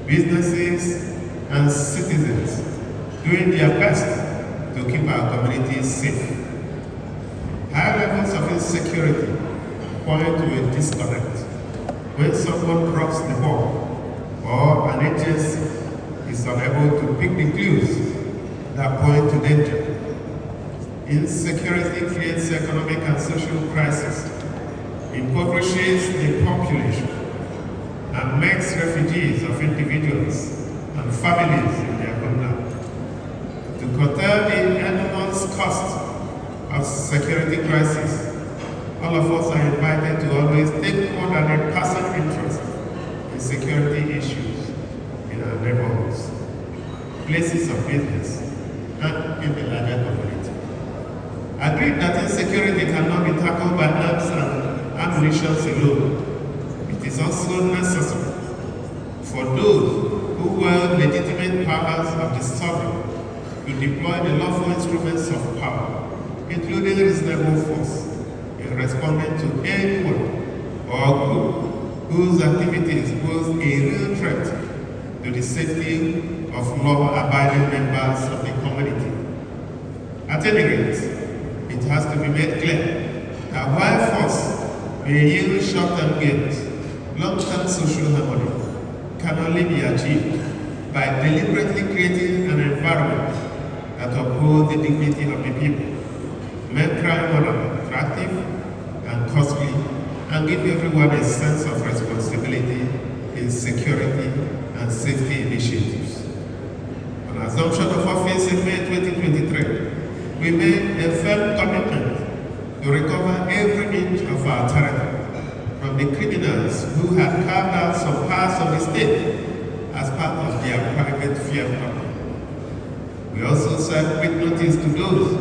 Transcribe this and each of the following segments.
businesses, and citizens doing their best to keep our communities safe. High levels of insecurity point to a disconnect when someone drops the ball or an agency is unable to pick the clues that point to danger. Insecurity creates economic and social crisis, impoverishes the population, and makes refugees of individuals and families in their homeland. To curtail the enormous cost of security crisis, all of us are invited to always take more than a personal interest in security issues in our neighborhoods, places of business, and in the larger community. Agree that insecurity cannot be tackled by arms and ammunition alone. It is also necessary for those who wield legitimate powers of the sovereign to deploy the lawful instruments of power, including reasonable force, in responding to anyone or group whose activities pose a real threat to the safety of law-abiding members of the community. At any rate, it has to be made clear that while force may yield short-term gains, long-term social harmony can only be achieved by deliberately creating an environment that upholds the dignity of the people, make crime more attractive and costly, and give everyone a sense of responsibility in security and safety initiatives. On assumption of office in May 2023, we made a firm commitment to recover every inch of our territory from the criminals who had carved out some parts of the state as part of their private fear power. We also serve quick notice to those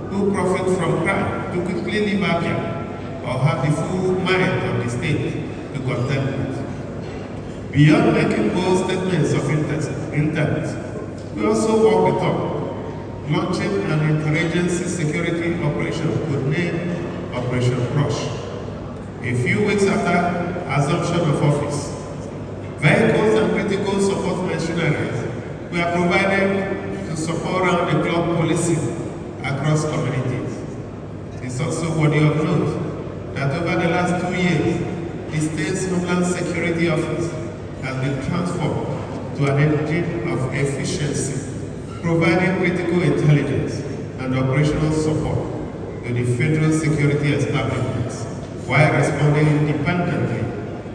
who profit from crime to quickly leave Abia or have the full mind of the state to contend with. Beyond making bold statements of intent, we also walk the talk, launching an interagency security operation codenamed Operation Crush. A few weeks after assumption of office, vehicles and critical support machineries were provided to support round-the-clock policing across communities. It's also worthy of note that over the last 2 years, the state's Homeland Security Office has been transformed to an engine of efficiency, providing critical intelligence and operational support to the federal security establishments, while responding independently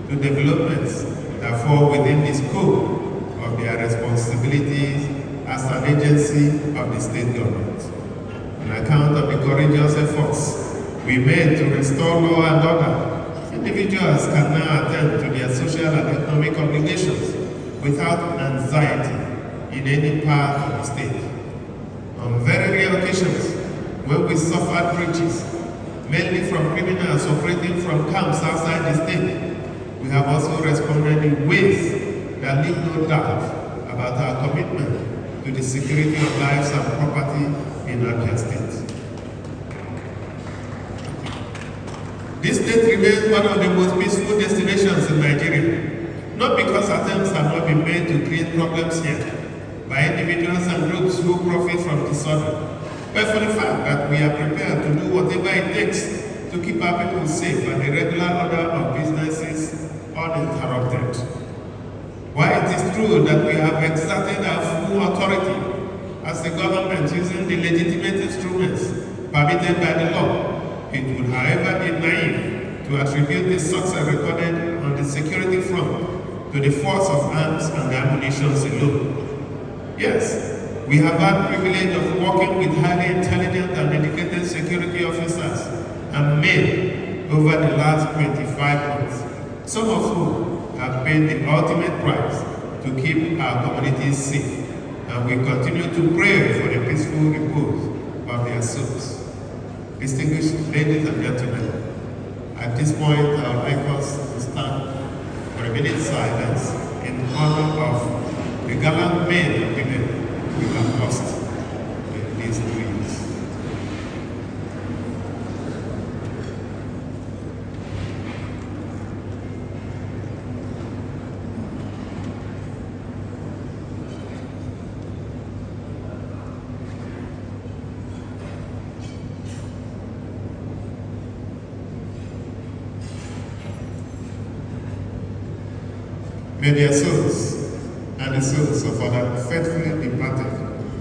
to developments that fall within the scope of their responsibilities as an agency of the state government. On account of the courageous efforts we made to restore law and order, individuals can now attend to their social and economic obligations without anxiety in any part of the state. On very rare occasions, when we suffered breaches, mainly from criminals operating from camps outside the state, we have also responded in ways that leave no doubt about our commitment to the security of lives and property in Abia State. This state remains one of the most peaceful destinations in Nigeria, not because attempts have not been made to create problems here by individuals and groups who profit from disorder, but for the fact that we are prepared to do whatever it takes to keep our people safe and the regular order of businesses uninterrupted. While it is true that we have exerted our full authority as the government using the legitimate instruments permitted by the law, it would, however, be naive to attribute the success recorded on the security front to the force of arms and ammunition alone. Yes, we have had the privilege of working with highly intelligent and dedicated security officers and men over the last 25 months, some of whom have paid the ultimate price to keep our communities safe, and we continue to pray for the peaceful repose of their souls. Distinguished ladies and gentlemen, at this point I would like us to stand for a minute's silence in honor of the gallant men and women we have lost in these 2 years. May their souls and the souls of others faithfully departed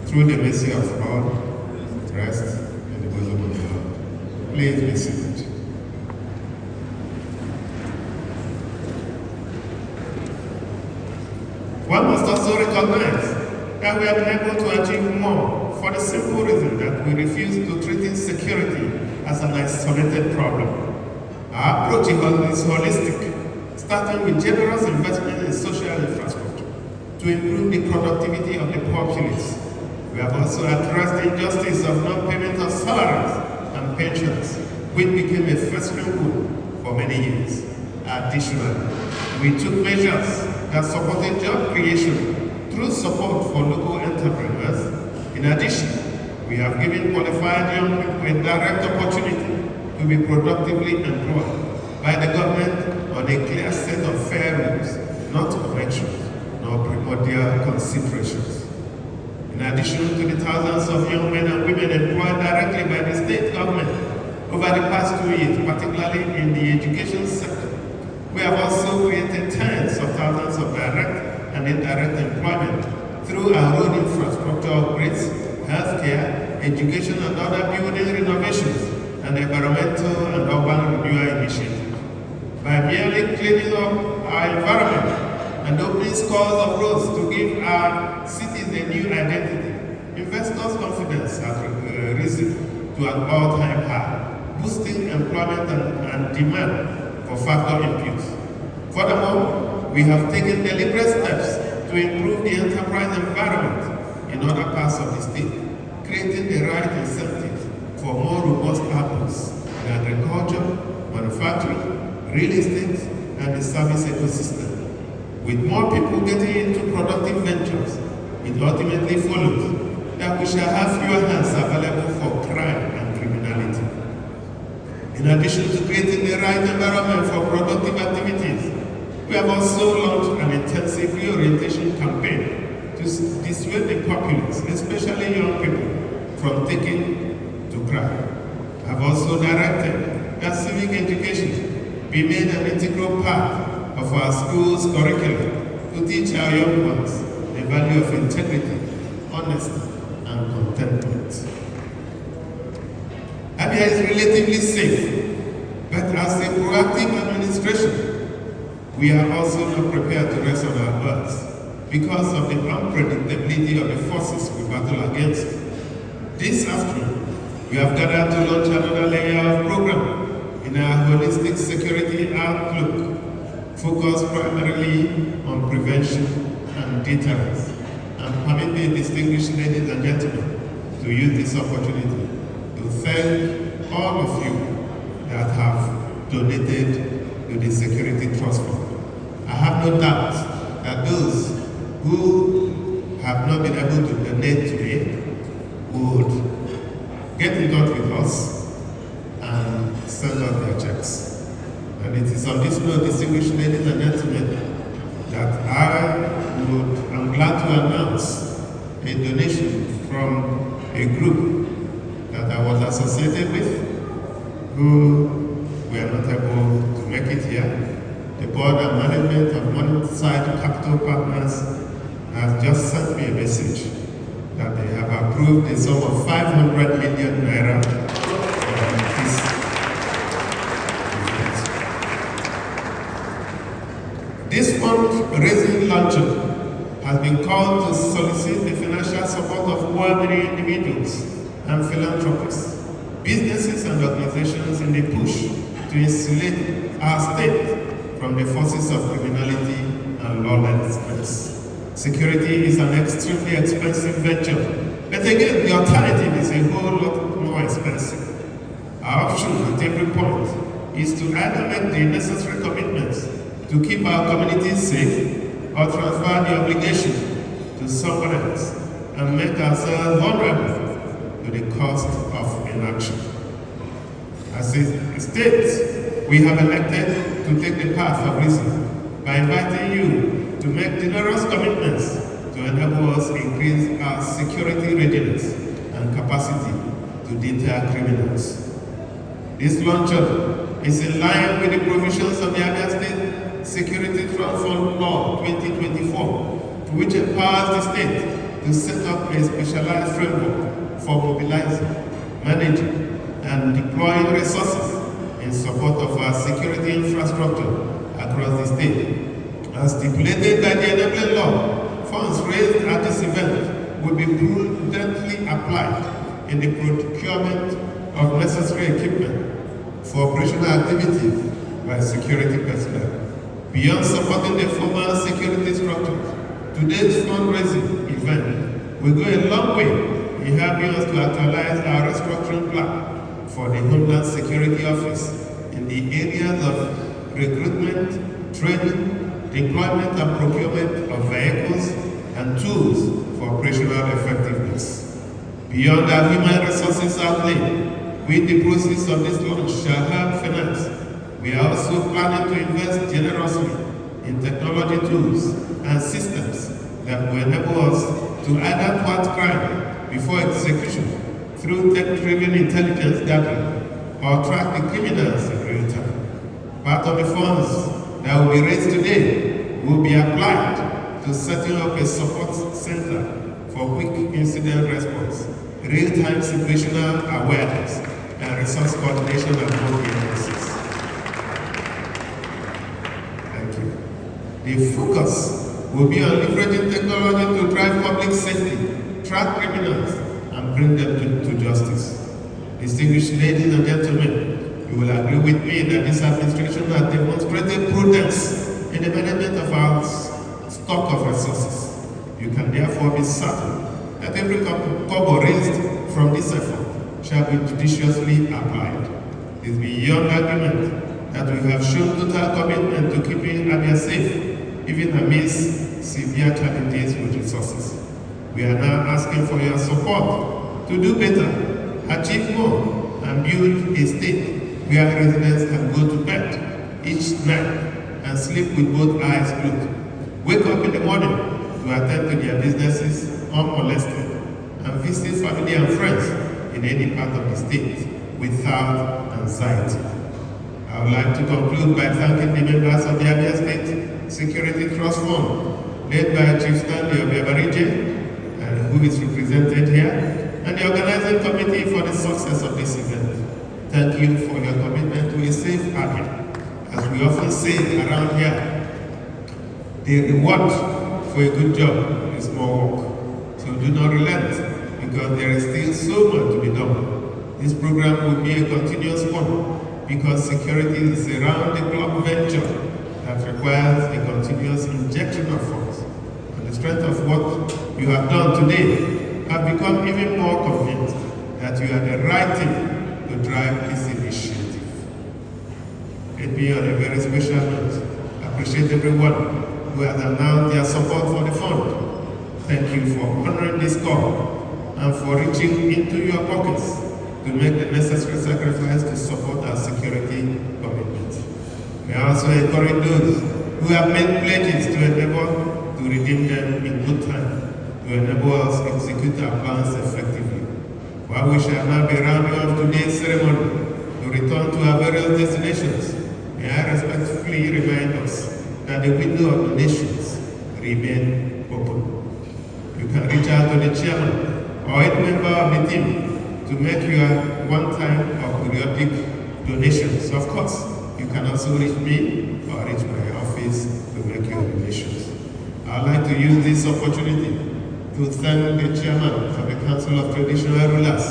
through the mercy of God rest in the bosom of the Lord. Please be seated. One must also recognize that we have been able to achieve more for the simple reason that we refuse to treat insecurity as an isolated problem. Our approach is holistic, starting with generous investment in social infrastructure to improve the productivity of the populace. We have also addressed the injustice of non-payment of salaries and pensions, which became a festering wound for many years. Additionally, we took measures that supported job creation through support for local entrepreneurs. In addition, we have given qualified young people a direct opportunity to be productively employed by the government on a clear set of fair rules, not corrections nor primordial considerations. In addition to the thousands of young men and women employed directly by the state government over the past 2 years, particularly in the education sector, we have also created tens of thousands of direct and indirect employment through our road infrastructure upgrades, healthcare, education and other building renovations, and environmental and urban renewal initiatives. By merely cleaning up our environment and opening scores of roads to give our cities a new identity, investors' confidence has risen to an all-time high, boosting employment and demand for factor inputs. Furthermore, we have taken deliberate steps to improve the enterprise environment in other parts of the state, creating the right incentives for more robust outputs in agriculture, manufacturing, real estate, and the service ecosystem. With more people getting into productive ventures, it ultimately follows that we shall have fewer hands available for crime and criminality. In addition to creating the right environment for productive activities, we have also launched an intensive reorientation campaign to dissuade the populace, especially young people, from taking to crime. I have also directed that civic education be made an integral part of our school's curriculum to teach our young ones the value of integrity, honesty, and contentment. Abia is relatively safe, but as a proactive administration, we are also not prepared to rest on our butts because of the unpredictability of the forces we battle against. This afternoon, we have gathered to launch another layer of program in our holistic security outlook, focused primarily on prevention and deterrence. And permit me, distinguished ladies and gentlemen, to use this opportunity to thank all of you that have donated to the Security Trust Fund. I have no doubt that those who have not been able to donate today would get in touch with us and send us their checks. And it is on this note, distinguished ladies and gentlemen, that I'm glad to announce a donation from a group that I was associated with, who were not able to make it here. The board and management of Morningside Capital Partners has just sent me a message that they have approved a sum of 500 million naira for this event. This fundraising luncheon has been called to solicit the financial support of well-meaning individuals and philanthropists, businesses and organizations in the push to insulate our state from the forces of criminality and lawlessness. Security is an extremely expensive venture, but again, the alternative is a whole lot more expensive. Our option at every point is to either make the necessary commitments to keep our communities safe or transfer the obligation to someone else and make ourselves vulnerable to the cost of inaction. As a state, we have elected to take the path of reason by inviting you to make generous commitments to enable us increase our security readiness and capacity to deter criminals. This luncheon is in line with the provisions of the Abia State Security Transform Law 2024, which empowers the state to set up a specialized framework for mobilizing, managing, and deploying resources in support of our security infrastructure across the state. As stipulated by the enabling law, funds raised at this event will be prudently applied in the procurement of necessary equipment for operational activities by security personnel. Beyond supporting the formal security structures, today's fundraising event will go a long way in helping us to actualize our restructuring plan for the Homeland Security Office in the areas of recruitment, training, deployment and procurement of vehicles and tools for operational effectiveness. Beyond our human resources outlay, with the proceeds of this launch shall help finance. We are also planning to invest generously in technology tools and systems that will enable us to either thwart crime before execution through tech-driven intelligence gathering or track the criminals in real time. Part of the funds that will be raised today will be applied to setting up a support center for quick incident response, real-time situational awareness, and resource coordination among the agencies. Thank you. The focus will be on leveraging technology to drive public safety, track criminals, and bring them to justice. Distinguished ladies and gentlemen, you will agree with me that this administration has demonstrated prudence in the management of our stock of resources. You can therefore be certain that every kobo raised from this effort shall be judiciously applied. It is beyond argument that we have shown total commitment to keeping Abia safe, even amidst severe challenges with resources. We are now asking for your support to do better, achieve more, and build a state where residents can go to bed each night and sleep with both eyes closed. Wake up in the morning to attend to their businesses unmolested and visit family and friends in any part of the state without anxiety. I would like to conclude by thanking the members of the Abia State Security Trust Fund, led by Chief Stanley Obiabarije, who is represented here, and the organizing committee for the success of this event. Thank you for your commitment to a safe Abia. As we often say around here, the reward for a good job is more work. So do not relent, because there is still so much to be done. This program will be a continuous one, because security is a round-the-clock venture that requires a continuous injection of funds. On the strength of what you have done today, I've become even more convinced that you are the right team to drive this initiative. Let me, on a very special note, appreciate everyone who has announced their support for the fund. Thank you for honoring this call and for reaching into your pockets to make the necessary sacrifice to support our security commitments. May I also encourage those who have made pledges to endeavor to redeem them in good time, to enable us to execute our plans effectively. While we shall now be rounding off today's ceremony to return to our various destinations, may I respectfully remind us that the window of donations remain open. You can reach out to the chairman or any member of the team to make your one-time or periodic donations. Of course, you can also reach me or reach my office to make your donations. I'd like to use this opportunity to thank the chairman of the Council of Traditional Rulers,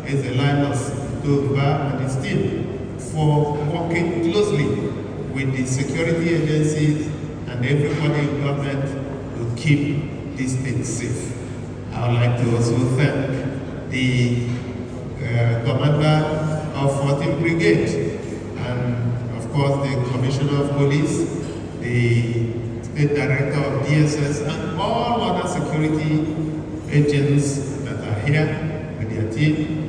Ezelinus Dogba, and his team for working closely with the security agencies and everybody in government to keep this state safe. I would like to also thank the commander of 14th Brigade and of course the Commissioner of Police, the State Director of DSS, and all other security agents that are here with their team.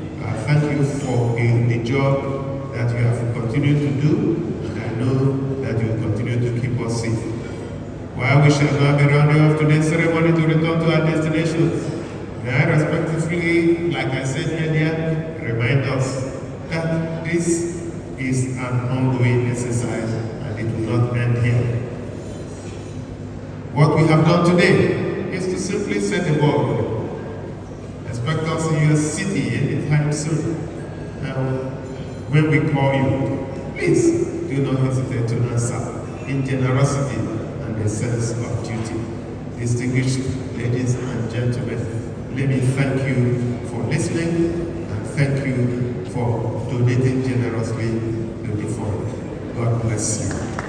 Thank you for the job that you have continued to do, and I know that you will continue to keep us safe. While we shall now be rounding off today's ceremony to return to our destinations, may I respectfully, like I said earlier, remind us that this is an ongoing exercise and it will not end here. What we have done today is to simply set the ball rolling. Expect us in your city anytime soon. When we call you, please do not hesitate to answer in generosity and a sense of duty. Distinguished ladies and gentlemen, let me thank you for listening and thank you for donating generously to the forum. God bless you.